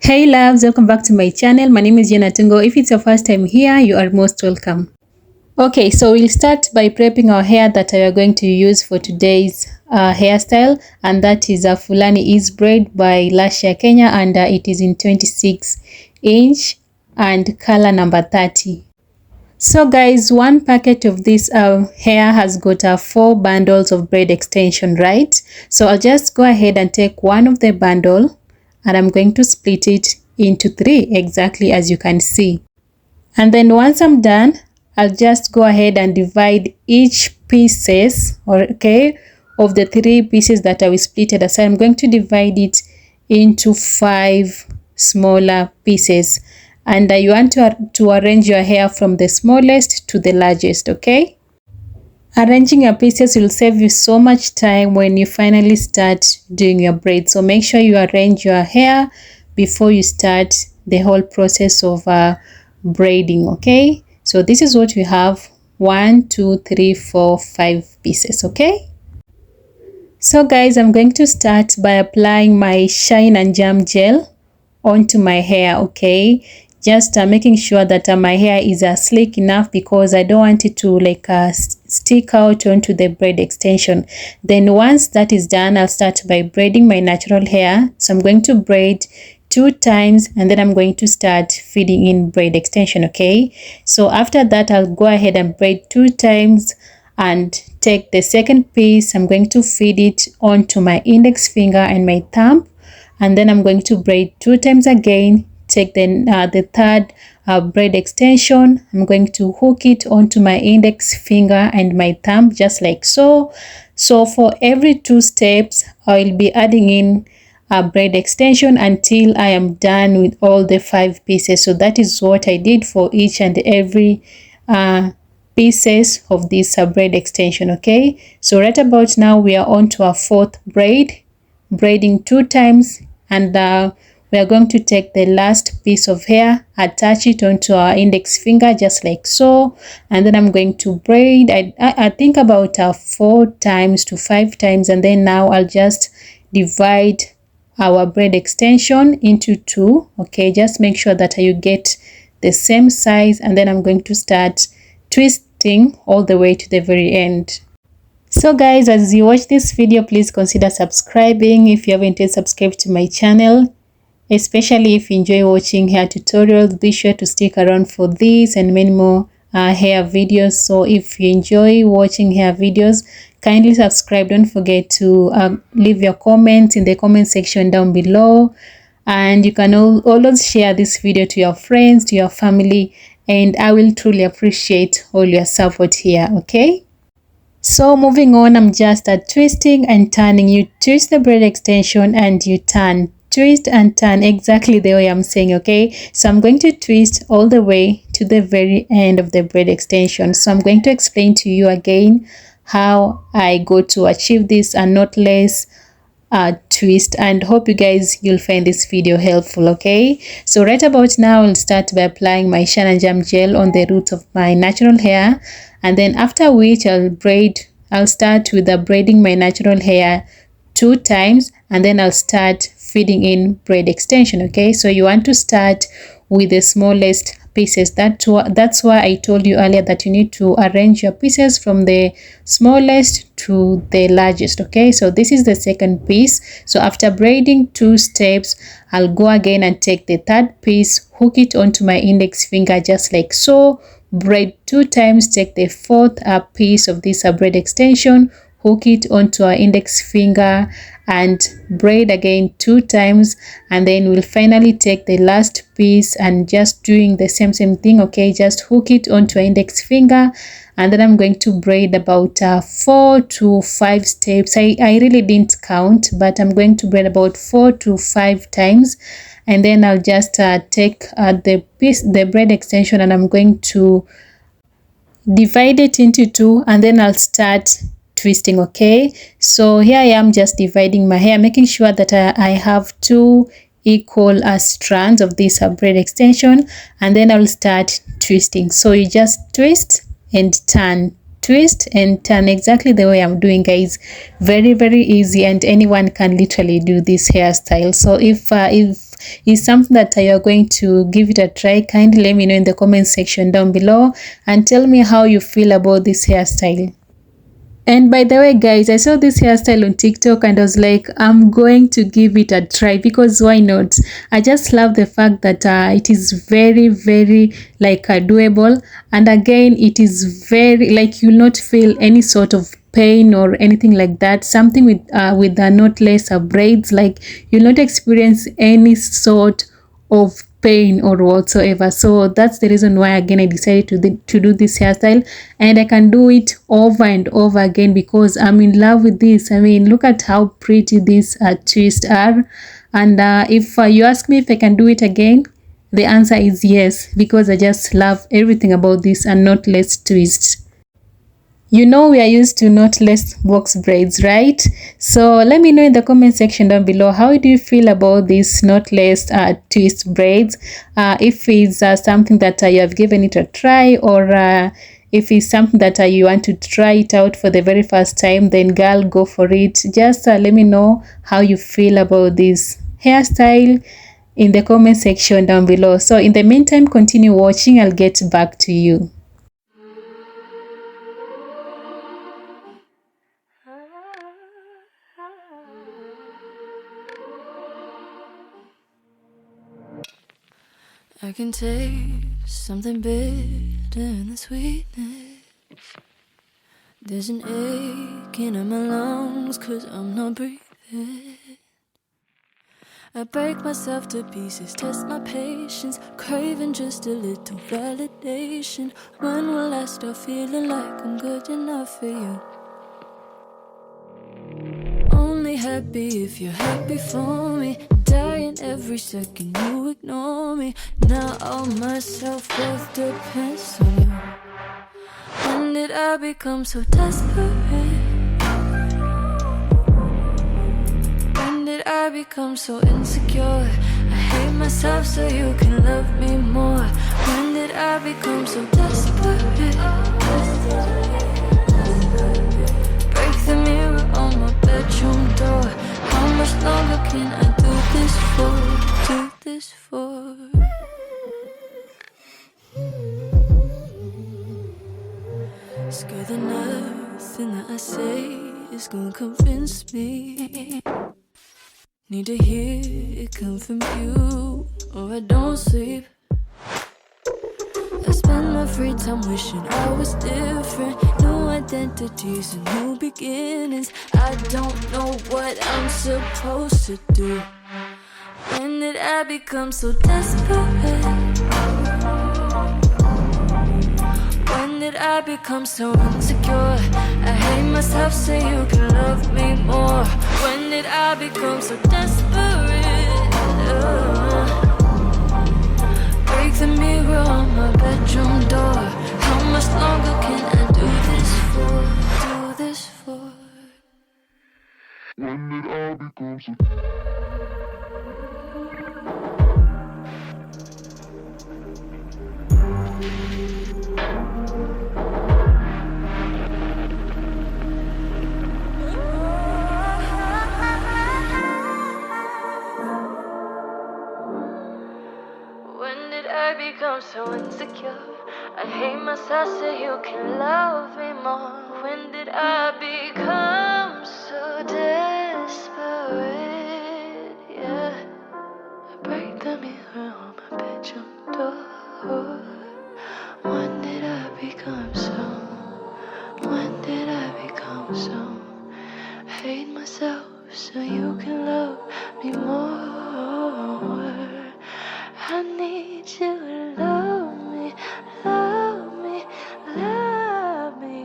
Hey loves, welcome back to my channel. My name is Jana Tungo. If it's your first time here, you are most welcome. Okay, so we'll start by prepping our hair that we are going to use for today's hairstyle, and that is a Fulani EZBRAID by LUSH Kenya, and it is in 26" and color number 30. So guys, one packet of this hair has got 4 bundles of braid extension, right? So I'll just go ahead and take one of the bundle and I'm going to split it into 3 exactly as you can see. And then once I'm done, I'll just go ahead and divide each pieces, okay, of the 3 pieces that I will split it aside. I'm going to divide it into 5 smaller pieces. And you want to arrange your hair from the smallest to the largest, okay? Arranging your pieces will save you so much time when you finally start doing your braid. So make sure you arrange your hair before you start the whole process of braiding, okay? So this is what we have: 1, 2, 3, 4, 5 pieces, okay? So guys, I'm going to start by applying my Shine and Jam gel onto my hair, okay? Just making sure that my hair is sleek enough, because I don't want it to like stick out onto the braid extension. Then once that is done, I'll start by braiding my natural hair. So I'm going to braid 2 times and then I'm going to start feeding in braid extension, okay? So after that, I'll go ahead and braid 2 times and take the second piece. I'm going to feed it onto my index finger and my thumb, and then I'm going to braid 2 times again. Take the third braid extension. I'm going to hook it onto my index finger and my thumb, just like so. So for every 2 steps, I'll be adding in a braid extension until I am done with all the 5 pieces. So that is what I did for each and every pieces of this braid extension, okay? So right about now, we are on to our 4th braid, braiding 2 times, and we are going to take the last piece of hair, attach it onto our index finger, just like so, and then I'm going to braid I think about 4 times to 5 times, and then now I'll just divide our braid extension into 2, okay? Just make sure that you get the same size, and then I'm going to start twisting all the way to the very end. So guys, as you watch this video, please consider subscribing if you haven't yet subscribed to my channel. Especially if you enjoy watching hair tutorials, be sure to stick around for this and many more hair videos. So if you enjoy watching hair videos, kindly subscribe. Don't forget to leave your comments in the comment section down below, and you can always share this video to your friends, to your family, and I will truly appreciate all your support here, okay? So moving on, I'm just twisting and turning. You twist the braid extension and you turn, twist and turn exactly the way I'm saying, okay? So I'm going to twist all the way to the very end of the braid extension. So I'm going to explain to you again how I go to achieve this knotless twist, and hope you guys you'll find this video helpful, okay? So right about now, I'll start by applying my Shine and Jam gel on the roots of my natural hair, and then after which I'll start with braiding my natural hair 2 times, and then I'll start feeding in braid extension, okay? So you want to start with the smallest pieces. That's why I told you earlier that you need to arrange your pieces from the smallest to the largest, okay? So this is the second piece. So after braiding 2 steps, I'll go again and take the third piece, hook it onto my index finger, just like so, braid 2 times, take the 4th piece of this braid extension, hook it onto our index finger and braid again 2 times, and then we'll finally take the last piece and just doing the same thing, okay? Just hook it onto our index finger, and then I'm going to braid about 4 to 5 steps. I really didn't count, but I'm going to braid about 4 to 5 times, and then I'll just take the braid extension, and I'm going to divide it into 2, and then I'll start twisting, okay? So here I am just dividing my hair, making sure that I have 2 equal strands of this braid extension, and then I'll start twisting. So you just twist and turn, twist and turn exactly the way I'm doing, guys. Very easy, and anyone can literally do this hairstyle. So if is something that you are going to give it a try, kindly let me know in the comment section down below and tell me how you feel about this hairstyle. And by the way guys, I saw this hairstyle on TikTok and I was like, I'm going to give it a try, because why not? I just love the fact that it is very like doable, and again it is very like you'll not feel any sort of pain or anything like that. Something with the knotless braids, like you'll not experience any sort of pain or whatsoever. So that's the reason why again I decided to do this hairstyle, and I can do it over and over again because I'm in love with this. I mean, look at how pretty these twists are. And if you ask me if I can do it again, the answer is yes, because I just love everything about this and knotless twists. You know we are used to knotless box braids, right? So let me know in the comment section down below, how do you feel about these knotless twist braids? If it's something that you have given it a try, or if it's something that you want to try it out for the very first time, then girl, go for it. Just let me know how you feel about this hairstyle in the comment section down below. So in the meantime, continue watching. I'll get back to you. I can taste something bitter in the sweetness. There's an aching in my lungs 'cause I'm not breathing. I break myself to pieces, test my patience, craving just a little validation. When will I start feeling like I'm good enough for you? Only happy if you're happy for me. Dying every second you ignore me. Now all my self-worth depends on you. When did I become so desperate? When did I become so insecure? I hate myself so you can love me more. When did I become so desperate? Break the mirror on my bedroom door. How much longer can I do this for? Do this for? Scared that nothing that I say is gonna convince me. Need to hear it come from you, or I don't sleep. I spend my free time wishing I was different. New identities and new beginnings. I don't know what I'm supposed to do. When did I become so desperate? When did I become so insecure? I hate myself so you can love me more. When did I become so desperate? Break the mirror on my bedroom door. How much longer can I do this for? Do this for? When did I become so? I become so insecure. I hate myself so you can love me more. When did I become so desperate? Yeah, I break the mirror on my bedroom door. When did I become so? When did I become so? I hate myself so you can love me more. I need you to love me, love me, love me.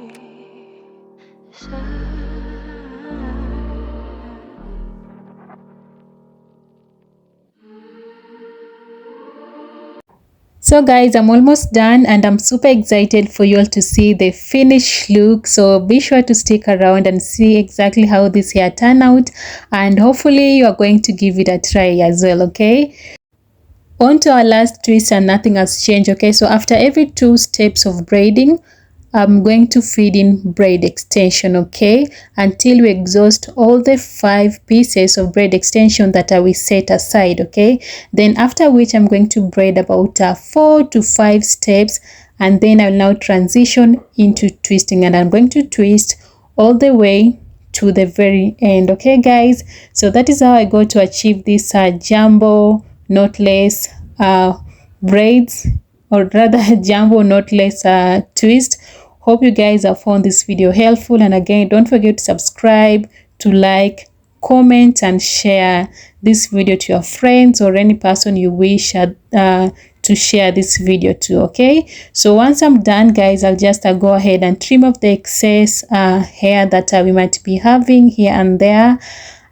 So guys, I'm almost done and I'm super excited for you all to see the finished look. So be sure to stick around and see exactly how this hair turned out, and hopefully you are going to give it a try as well, okay? On to our last twist, and nothing has changed, okay? So after every 2 steps of braiding, I'm going to feed in braid extension, okay, until we exhaust all the 5 pieces of braid extension that I will set aside, okay. Then after which I'm going to braid about 4 to 5 steps, and then I'll now transition into twisting, and I'm going to twist all the way to the very end, okay guys. So that is how I go to achieve this jumbo knotless braids, or rather jumbo knotless twist. Hope you guys have found this video helpful, and again, don't forget to subscribe, to like, comment and share this video to your friends or any person you wish to share this video to, okay. So once I'm done guys, I'll just go ahead and trim off the excess hair that we might be having here and there,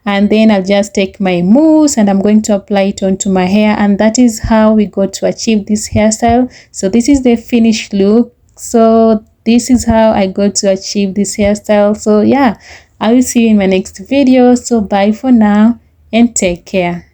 and then I'll just take my mousse and I'm going to apply it onto my hair, and that is how we got to achieve this hairstyle. So this is the finished look. So this is how I got to achieve this hairstyle. So yeah, I will see you in my next video. So bye for now and take care.